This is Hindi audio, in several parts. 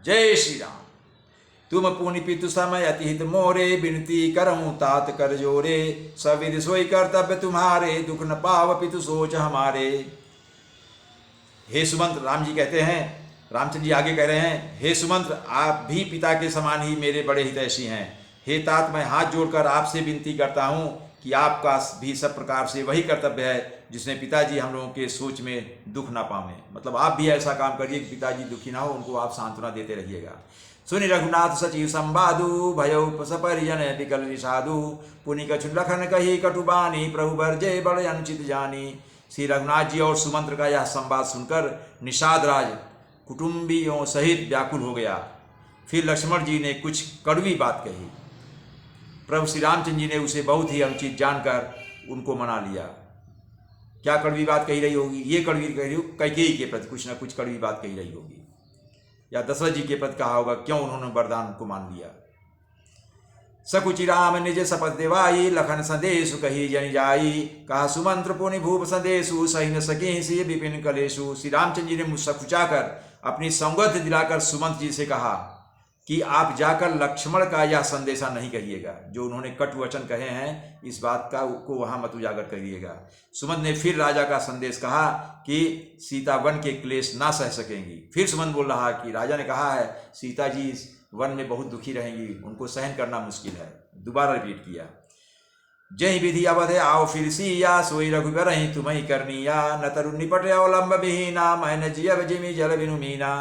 जय श्री राम। तुम पुनि पितु समय अति हित मोरे, विनती करऊं तात कर जोरे, सविध सोई कर्तव्य तुम्हारे, दुख न पाव पितु सोच हमारे। हे सुमंत्र, राम जी कहते हैं, रामचंद्र जी आगे कह रहे हैं, हे सुमंत्र, आप भी पिता के समान ही मेरे बड़े हितैषी हैं। हे तात, मैं हाथ जोड़कर आपसे विनती करता हूँ कि आपका भी सब प्रकार से वही कर्तव्य है जिसमें पिताजी हम लोगों के सोच में दुख ना पावें। मतलब आप भी ऐसा काम करिए कि पिताजी दुखी ना हो, उनको आप सांत्वना देते रहिएगा। सुनि रघुनाथ सचिव संवादु, भयो सपरिजन विकल विषादु, पुनि कछु लखन कही कटुबानी, प्रभु बरजे बड़े अनुचित जानी। श्री रघुनाथ जी और सुमंत्र का यह संवाद सुनकर निषाद राज कुटुंबियों सहित व्याकुल हो गया। फिर लक्ष्मण जी ने कुछ कड़वी बात कही। प्रभु श्री रामचंद्र जी ने उसे बहुत ही अनुचित जानकर उनको मना लिया। क्या कड़वी बात कही रही होगी? ये कड़वी कही रही होगी कैकेयी के प्रति कुछ ना कुछ कड़वी बात कही रही होगी, या दशरथ जी के प्रति कहा होगा, क्यों उन्होंने वरदान को मान लिया। सकुचि राम निज शपथ देवाई, लखन संदेशु कही जन जाई, कहा सुमंत्र पुनि भूप संदेशु, सही न सके सी विपिन कलेशु। श्री रामचंद्र जी ने मुस्कुरा कर अपनी सौगंध दिलाकर सुमंत्र जी से कहा कि आप जाकर लक्ष्मण का यह संदेशा नहीं कहिएगा, जो उन्होंने कटु वचन कहे हैं, इस बात का को वहां मत उजागर करिएगा। सुमंत ने फिर राजा का संदेश कहा कि सीता वन के क्लेश ना सह सकेंगी। फिर सुमंत बोल रहा कि राजा ने कहा है सीता जी इस वन में बहुत दुखी रहेंगी, उनको सहन करना मुश्किल है। दोबारा रिपीट किया, जय विधि अवध आओ फिर सिया, सोई रघुबर ही तुम्हें करनिया, न तरु निपट अवलंब विहीना, मैं न जियब जिमी जल बिनु मीना।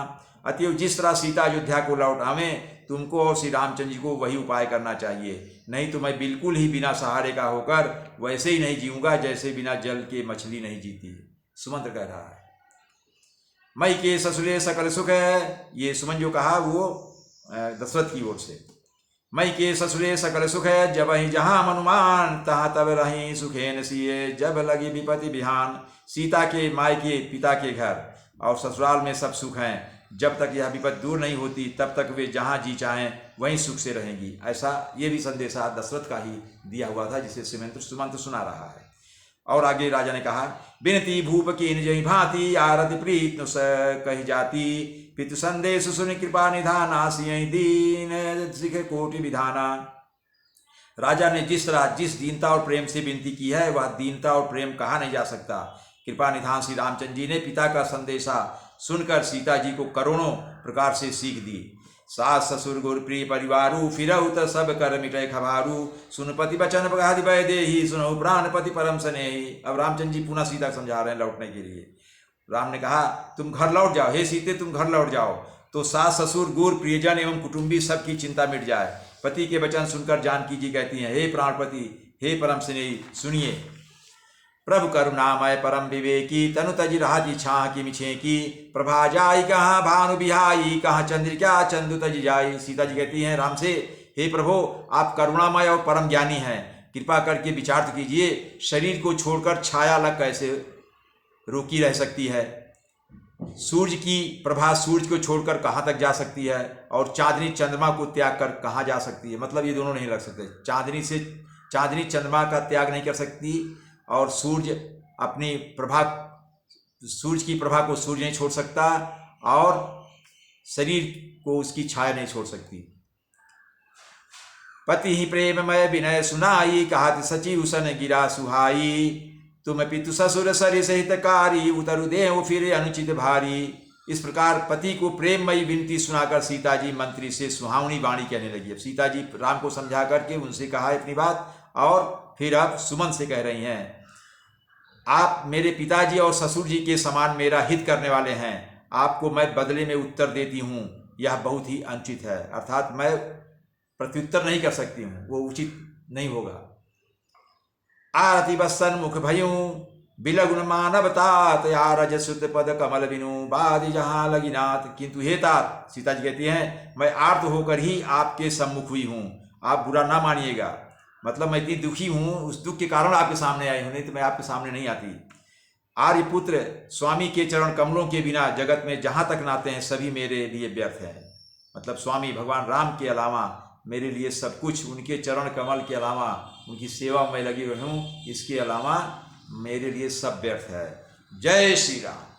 अतएव जिस तरह सीता अयोध्या को लौट आवें, तुमको और श्री रामचंद्र जी को वही उपाय करना चाहिए, नहीं तो मैं बिल्कुल ही बिना सहारे का होकर वैसे ही नहीं जीऊंगा जैसे बिना जल के मछली नहीं जीती। सुमंत्र कह रहा है, मई के ससुरे सकल सुख है। ये सुमन जो कहा वो दशरथ की ओर से, मई के ससुरे सकल सुख है, जब ही जहां मनुमान, तहाँ तब रही सुखेन सिए, जब लगी विपति बिहान। सीता के माय के पिता के घर और ससुराल में सब सुख हैं, जब तक यह विपद दूर नहीं होती तब तक वे जहाँ जी चाहें वहीं सुख से रहेंगी। ऐसा ये भी संदेशा दशरथ का ही दिया हुआ था, जिसे सुमंत्र सुना रहा है। और आगे राजा ने कहा, बिनती भूप की निज भांति, आरति प्रीत कही जाती, पितु संदेश सुन कृपा निधाना, सियहि दीन सिख कोटि विधाना। राजा ने जिस तरह जिस दीनता और प्रेम से विनती की है, वह दीनता और प्रेम कहा नहीं जा सकता। कृपा निधान श्री रामचंद्र जी ने पिता का संदेशा सुनकर सीता जी को करोड़ों प्रकार से सीख दी। सास ससुर गुर प्रिय परिवारू, फिरहुत सब कर मिटे खबारू, सुनपति बचन बगाधि भय देही, सुनहु प्राणपति परम स्नेही। अब रामचंद्र जी पुनः सीता समझा रहे हैं लौटने के लिए। राम ने कहा, तुम घर लौट जाओ, हे सीते तुम घर लौट जाओ, तो सास ससुर गुर प्रियजन एवं कुटुंबी सबकी चिंता मिट जाए। पति के वचन सुनकर जानकी जी कहती हैं, हे प्राणपति, हे परम स्नेही, सुनिए। प्रभु करुणामय परम विवेकी, तनु तज राहति छाह की मिछे की, प्रभा जाई कहाँ भानु बिहाई, कहाँ चंद्रिका चंदु तज जाई। सीता जी कहती हैं राम से, हे प्रभु आप करुणामय और परम ज्ञानी हैं, कृपा करके विचार तो कीजिए, शरीर को छोड़कर छाया अलग कैसे रोकी रह सकती है? सूर्य की प्रभा सूर्य को छोड़कर कहाँ तक जा सकती है? और चांदनी चंद्रमा को त्याग कर कहाँ जा सकती है? मतलब ये दोनों नहीं लग सकते। चांदनी चंद्रमा का त्याग नहीं कर सकती, और सूर्य अपनी प्रभा, सूर्य की प्रभा को सूर्य नहीं छोड़ सकता, और शरीर को उसकी छाया नहीं छोड़ सकती। पति ही प्रेममय विनय सुनाई, कहत सचिव सन गिरा सुहाई, तुम पितु ससुर सरि सहितकारी, उतरु देव फिर अनुचित भारी। इस प्रकार पति को प्रेममयी विनती सुनाकर सीता जी मंत्री से सुहावनी वाणी कहने लगी। अब सीता जी राम को समझा करके उनसे कहा अपनी बात, और फिर अब सुमन से कह रही हैं, आप मेरे पिताजी और ससुर जी के समान मेरा हित करने वाले हैं, आपको मैं बदले में उत्तर देती हूँ, यह बहुत ही अनुचित है। अर्थात मैं प्रत्युत्तर नहीं कर सकती हूँ, वो उचित नहीं होगा। आरती बसन मुख भयूं, बिलगुन मानव तात, यारज शुद्ध पद कमल बिनु, बादि जहाँ लगिनाथ। किंतु हे तात, सीता जी कहती हैं, मैं आर्त होकर ही आपके सम्मुख हुई हूँ, आप बुरा ना मानिएगा। मतलब मैं इतनी दुखी हूँ, उस दुख के कारण आपके सामने आई हूँ, नहीं तो मैं आपके सामने नहीं आती। आर्यपुत्र स्वामी के चरण कमलों के बिना जगत में जहाँ तक नाते हैं सभी मेरे लिए व्यर्थ हैं। मतलब स्वामी भगवान राम के अलावा मेरे लिए सब कुछ, उनके चरण कमल के अलावा, उनकी सेवा में लगी रहूँ, इसके अलावा मेरे लिए सब व्यर्थ है। जय श्री राम।